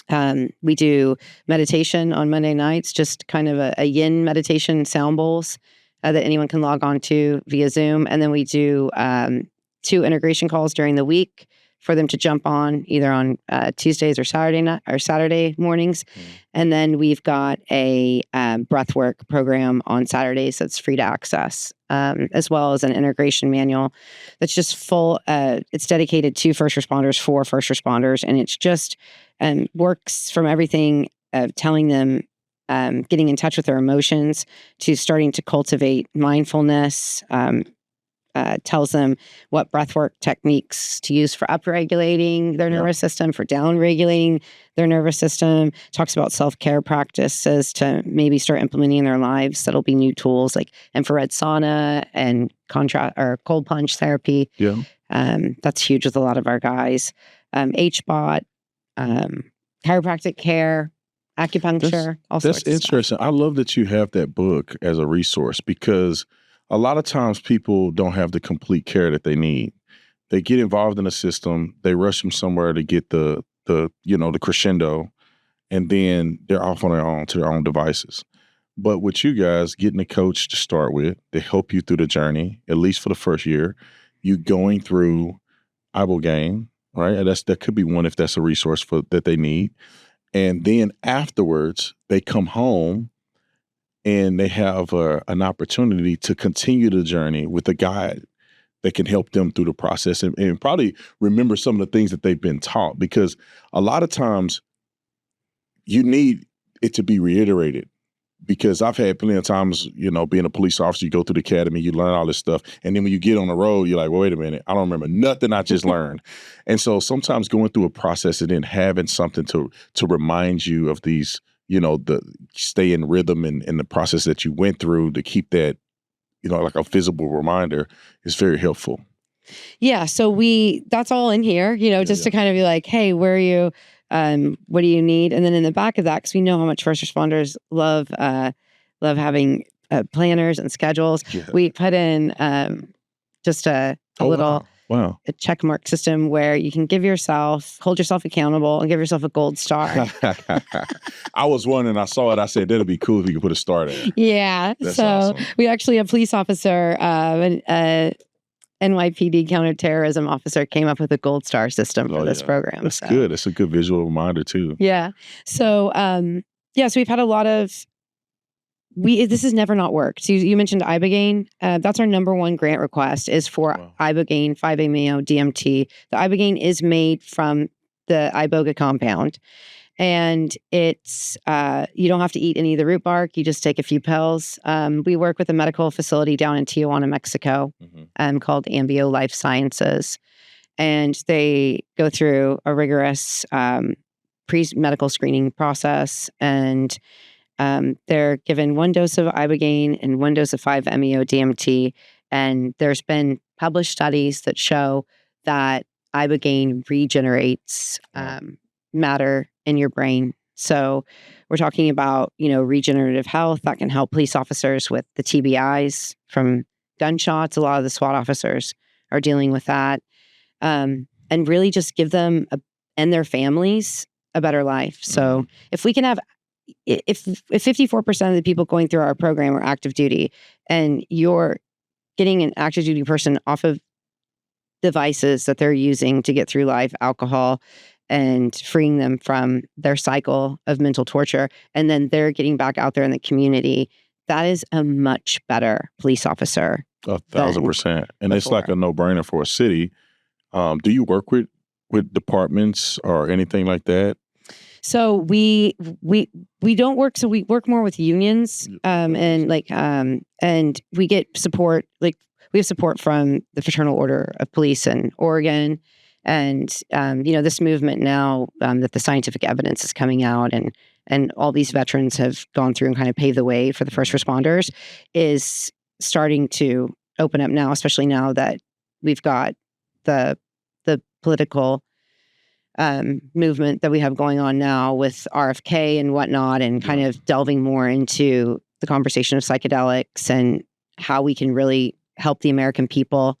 We do meditation on Monday nights, just kind of a yin meditation sound bowls that anyone can log on to via Zoom. And then we do 2 integration calls during the week for them to jump on either on Tuesdays or Saturday mornings. And then we've got a breathwork program on Saturdays that's free to access, as well as an integration manual that's just full. It's dedicated to first responders for first responders. And it's just works from everything of telling them, getting in touch with their emotions to starting to cultivate mindfulness, tells them what breathwork techniques to use for upregulating their nervous system, for downregulating their nervous system, talks about self-care practices to maybe start implementing in their lives. That'll be new tools like infrared sauna and cold plunge therapy. That's huge with a lot of our guys. HBOT, chiropractic care, acupuncture, all sorts of stuff. That's interesting. I love that you have that book as a resource, because a lot of times people don't have the complete care that they need. They get involved in a system, they rush them somewhere to get the crescendo, and then they're off on their own to their own devices. But with you guys getting a coach to start with, they help you through the journey, at least for the first year, you going through Ibogaine, right? And that could be one if that's a resource that they need. And then afterwards, they come home and they have an opportunity to continue the journey with a guide that can help them through the process and probably remember some of the things that they've been taught. Because a lot of times you need it to be reiterated. Because I've had plenty of times, being a police officer, you go through the academy, you learn all this stuff. And then when you get on the road, you're like, well, wait a minute, I don't remember nothing I just learned. And so sometimes going through a process and then having something to remind you of these, the stay in rhythm and the process that you went through to keep that, like a visible reminder is very helpful. Yeah. So that's all in here, just to kind of be like, hey, where are you? What do you need? And then in the back of that, because we know how much first responders love having planners and schedules, we put in just a little Wow. a check mark system where you can hold yourself accountable and give yourself a gold star. I was wondering, I saw it, I said, that'd be cool if you could put a star there. Yeah. That's so awesome. we actually, a police officer, an NYPD counterterrorism officer came up with a gold star system for this program. That's good. It's a good visual reminder too. Yeah. So, so we've had a lot of, this has never not worked. So you mentioned Ibogaine. That's our number one grant request is for Ibogaine, 5-MeO, DMT. The Ibogaine is made from the Iboga compound. And it's, you don't have to eat any of the root bark. You just take a few pills. We work with a medical facility down in Tijuana, Mexico, called Ambio Life Sciences. And they go through a rigorous pre-medical screening process. And they're given 1 dose of Ibogaine and 1 dose of 5-MeO DMT. And there's been published studies that show that Ibogaine regenerates matter in your brain. So we're talking about, regenerative health that can help police officers with the TBIs from gunshots. A lot of the SWAT officers are dealing with that. And really just give them and their families a better life. So if we can have, if 54% of the people going through our program are active duty, and you're getting an active duty person off of devices that they're using to get through life, alcohol, and freeing them from their cycle of mental torture, and then they're getting back out there in the community, that is a much better police officer. 1,000%. And it's like a no-brainer for a city. Do you work with departments or anything like that? So we don't work. So we work more with unions, and we get support. Like we have support from the Fraternal Order of Police in Oregon. And, this movement now that the scientific evidence is coming out and all these veterans have gone through and kind of paved the way for the first responders is starting to open up now, especially now that we've got the political movement that we have going on now with RFK and whatnot, and kind of delving more into the conversation of psychedelics and how we can really help the American people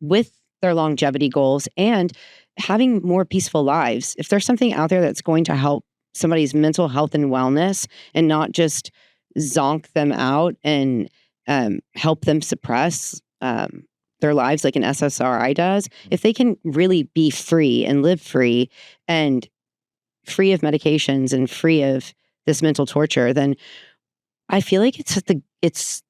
with their longevity goals and having more peaceful lives. If there's something out there that's going to help somebody's mental health and wellness and not just zonk them out and help them suppress their lives like an SSRI does, if they can really be free and live free and free of medications and free of this mental torture, then I feel like it's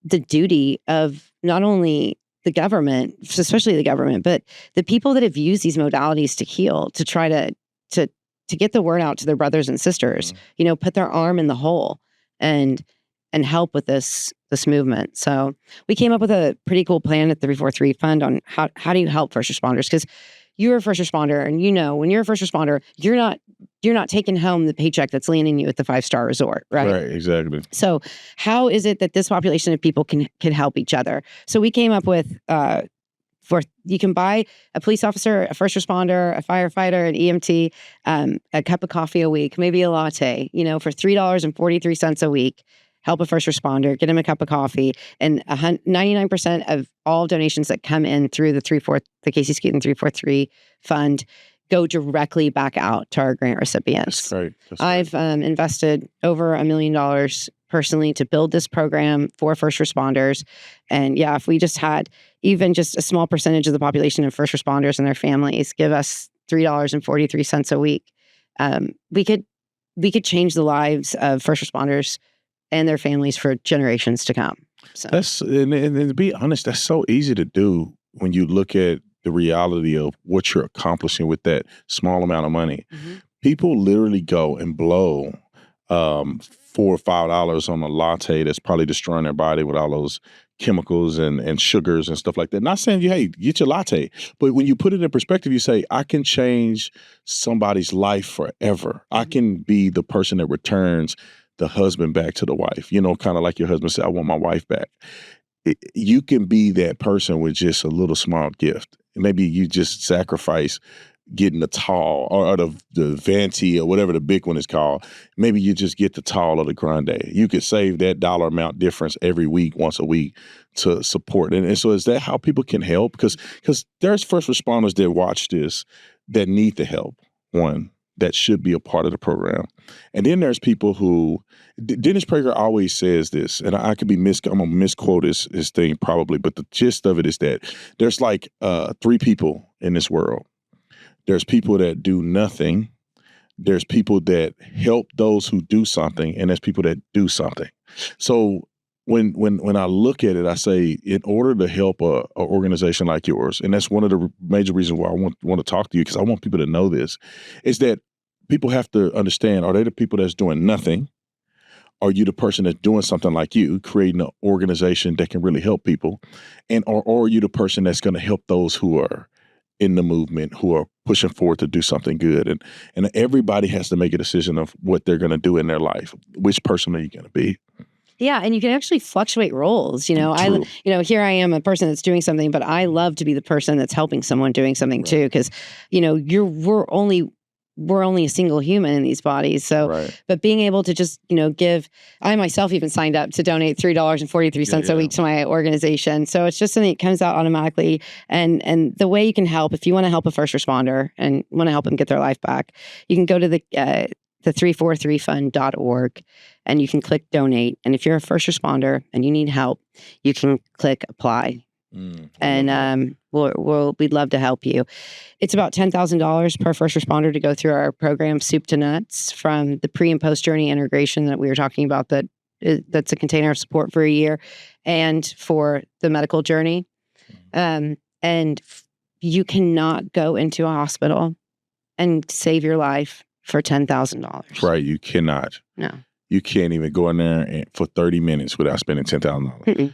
the duty of not only the government, especially the government, but the people that have used these modalities to heal, to try to get the word out to their brothers and sisters, put their arm in the hole and help with this movement. So we came up with a pretty cool plan at the 343 Fund on how do you help first responders? Because you're a first responder, and when you're a first responder, you're not taking home the paycheck that's landing you at the 5-star resort, right? Right, exactly. So how is it that this population of people can help each other? So we came up with you can buy a police officer, a first responder, a firefighter, an EMT, a cup of coffee a week, maybe a latte, for $3.43 a week. Help a first responder, get him a cup of coffee, and 99% of all donations that come in through the Casey Skudin 343 Fund go directly back out to our grant recipients. That's great. I've invested over $1 million personally to build this program for first responders. And if we just had even just a small percentage of the population of first responders and their families give us $3.43 a week, we could change the lives of first responders and their families for generations to come. So and to be honest, that's so easy to do when you look at the reality of what you're accomplishing with that small amount of money. People literally go and blow $4 or $5 on a latte that's probably destroying their body with all those chemicals and sugars and stuff like that. Not saying, hey, get your latte. But when you put it in perspective, you say, I can change somebody's life forever. I can be the person that returns the husband back to the wife. Kind of like your husband said, I want my wife back. You can be that person with just a little small gift. Maybe you just sacrifice getting the tall or the Venti or whatever the big one is called. Maybe you just get the tall or the grande. You could save that dollar amount difference every week, once a week, to support. And so is that how people can help? Because there's first responders that watch this that need the help, one, that should be a part of the program. And then there's people who, Dennis Prager always says this, and I could be I'm going to misquote his thing probably, but the gist of it is that there's like 3 people in this world. There's people that do nothing. There's people that help those who do something, and there's people that do something. So when I look at it, I say, in order to help a organization like yours, and that's one of the major reasons why I want to talk to you, because I want people to know this, is that people have to understand: are they the people that's doing nothing? Are you the person that's doing something like you, creating an organization that can really help people? And or are you the person that's going to help those who are in the movement, who are pushing forward to do something good? And everybody has to make a decision of what they're going to do in their life. Which person are you going to be? Yeah, and you can actually fluctuate roles. True. Here I am, a person that's doing something, but I love to be the person that's helping someone doing something too, because we're only a single human in these bodies. So, but being able to just, give, I myself even signed up to donate $3.43 a week to my organization. So it's just something that comes out automatically. And the way you can help, if you want to help a first responder and want to help them get their life back, you can go to the 343fund.org and you can click donate. And if you're a first responder and you need help, you can click apply. And we'd love to help you. It's about $10,000 per first responder to go through our program, soup to nuts, from the pre and post journey integration that we were talking about. That's a container of support for a year, and for the medical journey. And you cannot go into a hospital and save your life for $10,000. Right, you cannot. No, you can't even go in there for 30 minutes without spending $10,000.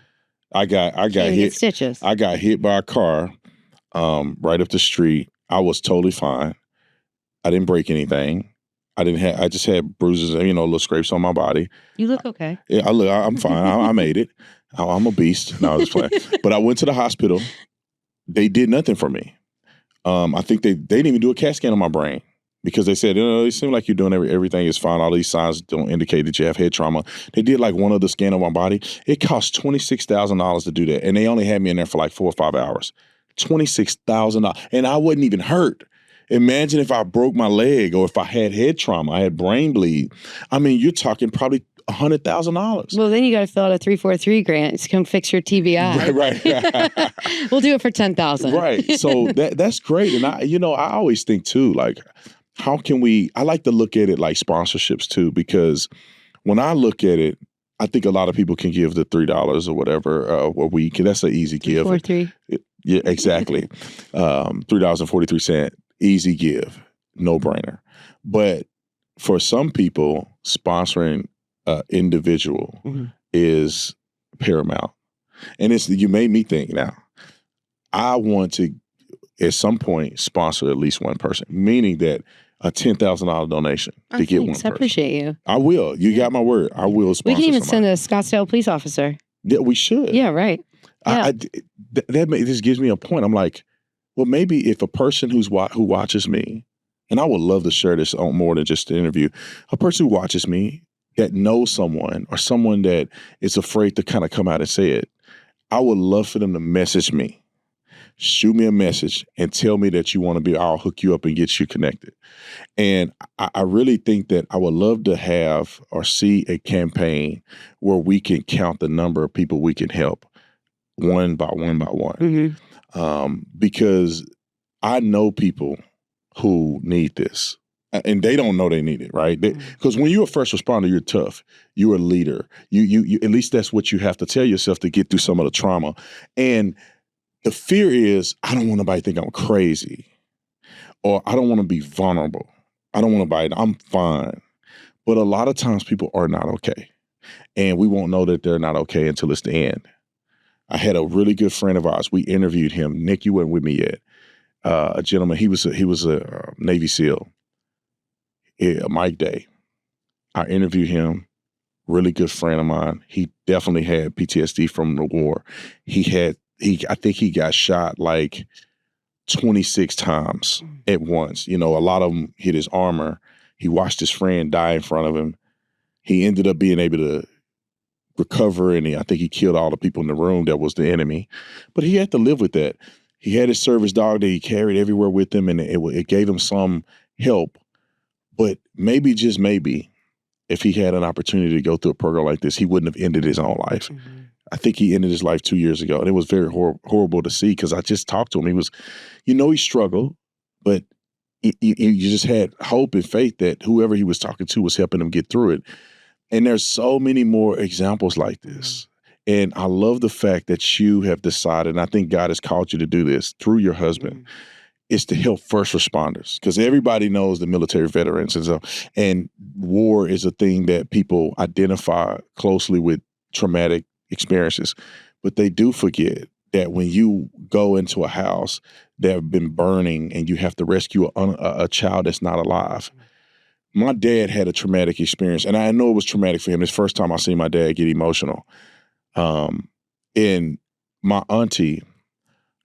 I got hit. Stitches. I got hit by a car right up the street. I was totally fine. I didn't break anything. I just had bruises, little scrapes on my body. You look okay. Yeah, I'm fine. I made it. I'm a beast. No, I was playing. But I went to the hospital. They did nothing for me. I think they didn't even do a CAT scan on my brain, because they said, it seems like you're doing everything is fine. All these signs don't indicate that you have head trauma. They did like one other scan of my body. It cost $26,000 to do that. And they only had me in there for like 4 or 5 hours. $26,000. And I wasn't even hurt. Imagine if I broke my leg, or if I had head trauma, I had brain bleed. I mean, you're talking probably $100,000. Well, then you got to fill out a 343 grant to come fix your TBI. Right. We'll do it for $10,000. Right. So that's great. And I always think too, like, how can I like to look at it like sponsorships too, because when I look at it, I think a lot of people can give the $3 or whatever a week. That's an easy give. 343. Yeah, exactly. $3.43, easy give, no brainer. But for some people, sponsoring individual is paramount. And you made me think now. I want to, at some point, sponsor at least one person, meaning that a $10,000 donation to get one person. I appreciate you. I will. You got my word. I will sponsor. We can even somebody. send a Scottsdale police officer. Yeah, we should. Yeah, right. Yeah. This gives me a point. I'm like, well, maybe if a person who watches me, and I would love to share this on more than just the interview, a person who watches me that knows someone, or someone that is afraid to kind of come out and say it, I would love for them to message me. Shoot me a message and tell me that you want to be, I'll hook you up and get you connected. And I really think that I would love to have or see a campaign where we can count the number of people we can help one by one by one. Because I know people who need this. And they don't know they need it, right? Because when you're a first responder, you're tough. You're a leader. You at least that's what you have to tell yourself to get through some of the trauma. And the fear is, I don't want nobody to think I'm crazy, or I don't want to be vulnerable. I don't want nobody, I'm fine. But a lot of times people are not okay. And we won't know that they're not okay until it's the end. I had a really good friend of ours. We interviewed him. Nick, you weren't with me yet. A gentleman, he was a Navy SEAL, Mike Day. I interviewed him. Really good friend of mine. He definitely had PTSD from the war. I think he got shot like 26 times at once. You know, a lot of them hit his armor. He watched his friend die in front of him. He ended up being able to recover, and I think he killed all the people in the room that was the enemy. But he had to live with that. He had his service dog that he carried everywhere with him, and it gave him some help. But maybe, just maybe, if he had an opportunity to go through a program like this, he wouldn't have ended his own life. I think he ended his life 2 years ago, and it was very horrible to see, because I just talked to him. He was, he struggled, but you just had hope and faith that whoever he was talking to was helping him get through it. And there's so many more examples like this. And I love the fact that you have decided, and I think God has called you to do this through your husband, is to help first responders. Because everybody knows the military veterans, and war is a thing that people identify closely with traumatic experiences. But they do forget that when you go into a house that have been burning and you have to rescue a child that's not alive. My dad had a traumatic experience, and I know it was traumatic for him. It's the first time I seen my dad get emotional. And my auntie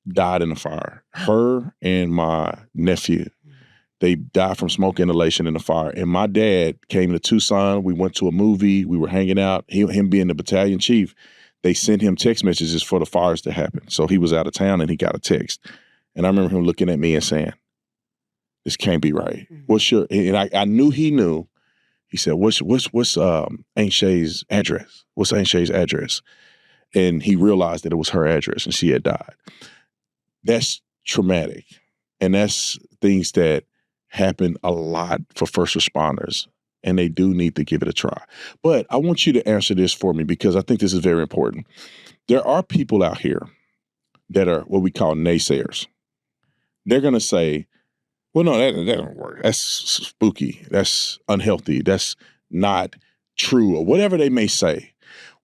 died in a fire. Her and my nephew, they died from smoke inhalation in the fire. And my dad came to Tucson. We went to a movie. We were hanging out. Him being the battalion chief, they sent him text messages for the fires to happen. So he was out of town, and he got a text. And I remember him looking at me and saying, "This can't be right. What's your?" And I knew he knew. He said, "What's Aunt Shay's address? What's Aunt Shay's address?" And he realized that it was her address, and she had died. That's traumatic, and that's things that happen a lot for first responders, and they do need to give it a try. But I want you to answer this for me, because I think this is very important. There are people out here that are what we call naysayers. They're going to say, "Well, no, that don't work. That's spooky. That's unhealthy. That's not true," or whatever they may say.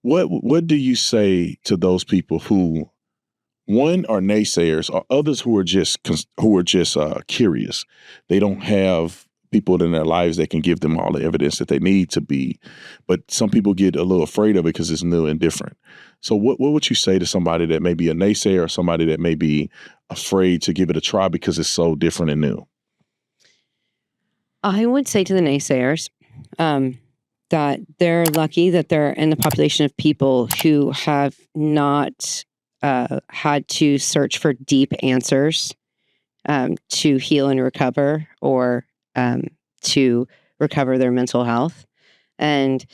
What do you say to those people who, one, are naysayers, or others who are just curious? They don't have people in their lives that can give them all the evidence that they need to be, but some people get a little afraid of it because it's new and different. So what would you say to somebody that may be a naysayer, or somebody that may be afraid to give it a try because it's so different and new? I would say to the naysayers that they're lucky that they're in the population of people who have not had to search for deep answers to heal and recover, or to recover their mental health. And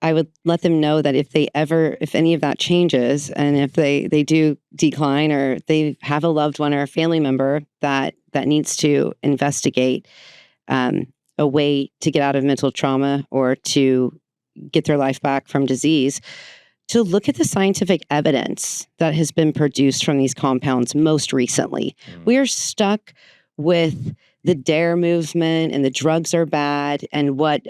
I would let them know that if any of that changes, and if they do decline, or they have a loved one or a family member that needs to investigate a way to get out of mental trauma or to get their life back from disease, to look at the scientific evidence that has been produced from these compounds most recently. We are stuck with the DARE movement, and the drugs are bad, and what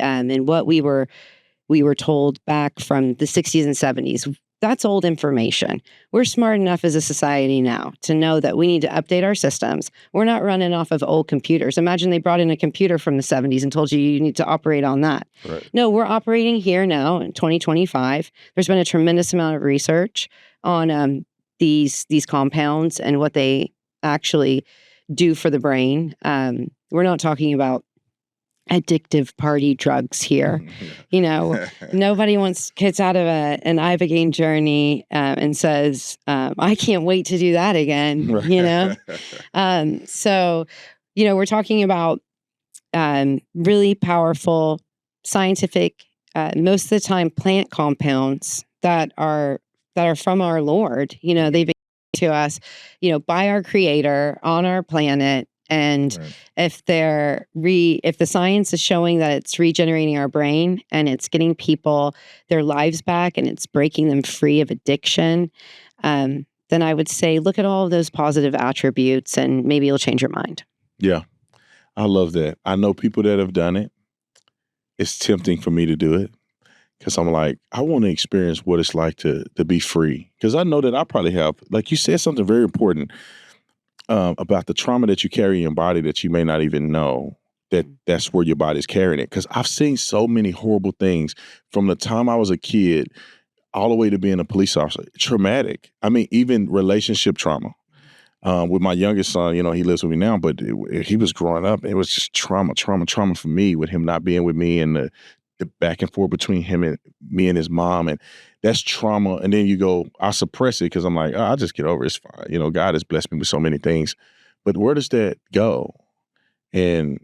we were told back from the 60s and 70s. That's old information. We're smart enough as a society now to know that we need to update our systems. We're not running off of old computers. Imagine they brought in a computer from the 70s and told you need to operate on that. Right. No, we're operating here now in 2025. There's been a tremendous amount of research on these compounds and what they actually do for the brain. We're not talking about addictive party drugs here. Nobody gets out of an Ibogaine journey and says, "I can't wait to do that again." So, we're talking about really powerful scientific, most of the time plant compounds that are from our Lord. They've been to us, by our Creator on our planet. And if the science is showing that it's regenerating our brain, and it's getting people their lives back, and it's breaking them free of addiction, then I would say look at all of those positive attributes, and maybe you'll change your mind. Yeah, I love that. I know people that have done it. It's tempting for me to do it, because I'm like, I want to experience what it's like to be free. Because I know that I probably have, like you said, something very important about the trauma that you carry in your body that you may not even know that's where your body's carrying it. Because I've seen so many horrible things from the time I was a kid all the way to being a police officer. Traumatic. I mean, even relationship trauma. With my youngest son, you know, he lives with me now, but he was growing up. It was just trauma for me with him not being with me, and the back and forth between him and me and his mom. And that's trauma. And then you go, I suppress it because I'm like, oh, I'll just get over it. It's fine. You know, God has blessed me with so many things. But where does that go? And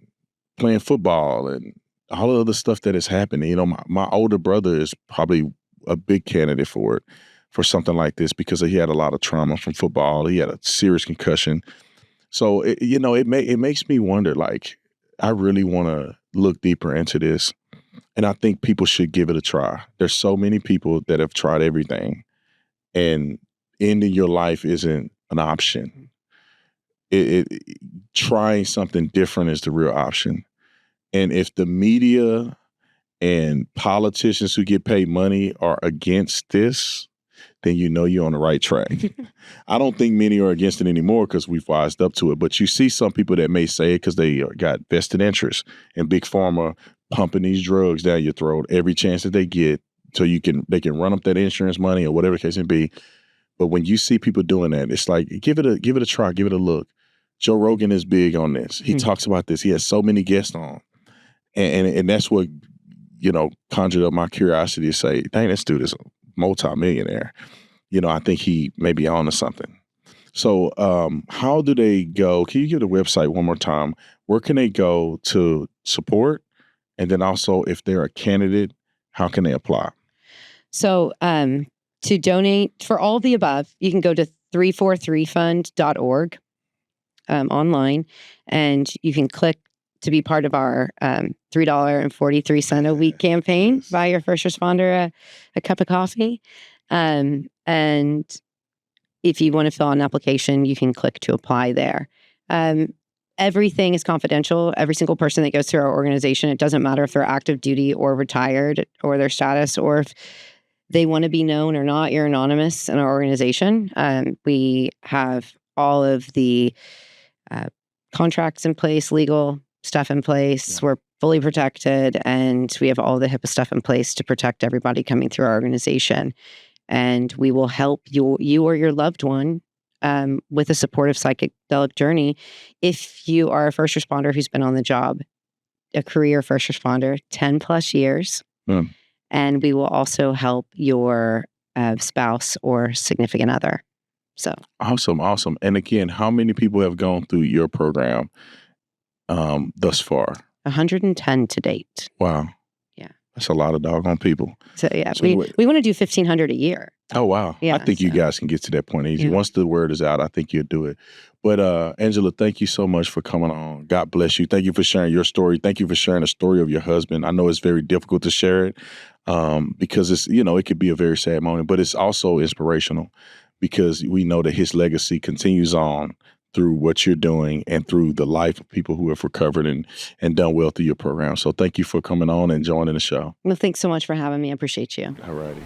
playing football and all the other stuff that is happening. You know, my older brother is probably a big candidate for it, for something like this, because he had a lot of trauma from football. He had a serious concussion. So, it makes me wonder, like, I really want to look deeper into this. And I think people should give it a try. There's so many people that have tried everything, and ending your life isn't an option. Trying something different is the real option. And if the media and politicians who get paid money are against this, then you know you're on the right track. I don't think many are against it anymore because we've wised up to it. But you see some people that may say it because they got vested interest in Big Pharma pumping these drugs down your throat every chance that they get, so they can run up that insurance money or whatever the case may be. But when you see people doing that, it's like, give it a try, give it a look. Joe Rogan is big on this. He talks about this. He has so many guests on. And that's what, conjured up my curiosity to say, dang, this dude is a multi-millionaire. I think he may be on to something. So how do they go? Can you give the website one more time? Where can they go to support? And then also, if they're a candidate, how can they apply? So to donate for all of the above, you can go to 343fund.org online, and you can click to be part of our $3.43 a week campaign. Buy your first responder a cup of coffee. And if you want to fill out an application, you can click to apply there. Everything is confidential. Every single person that goes through our organization, it doesn't matter if they're active duty or retired or their status, or if they want to be known or not. You're anonymous in our organization. We have all of the contracts in place, legal stuff in place. Yeah. We're fully protected, and we have all the HIPAA stuff in place to protect everybody coming through our organization. And we will help you or your loved one with a supportive psychedelic journey. If you are a first responder who's been on the job, a career first responder, 10 plus years, and we will also help your spouse or significant other. So awesome. And again, how many people have gone through your program thus far? 110 to date. Wow. Yeah. That's a lot of doggone people. So yeah, we want to do 1,500 a year. Oh, wow. Yeah, I think you guys can get to that point easy. Yeah. Once the word is out, I think you'll do it. But Angela, thank you so much for coming on. God bless you. Thank you for sharing your story. Thank you for sharing the story of your husband. I know it's very difficult to share it because it's, it could be a very sad moment, but it's also inspirational because we know that his legacy continues on through what you're doing and through the life of people who have recovered and done well through your program. So thank you for coming on and joining the show. Well, thanks so much for having me. I appreciate you. All righty.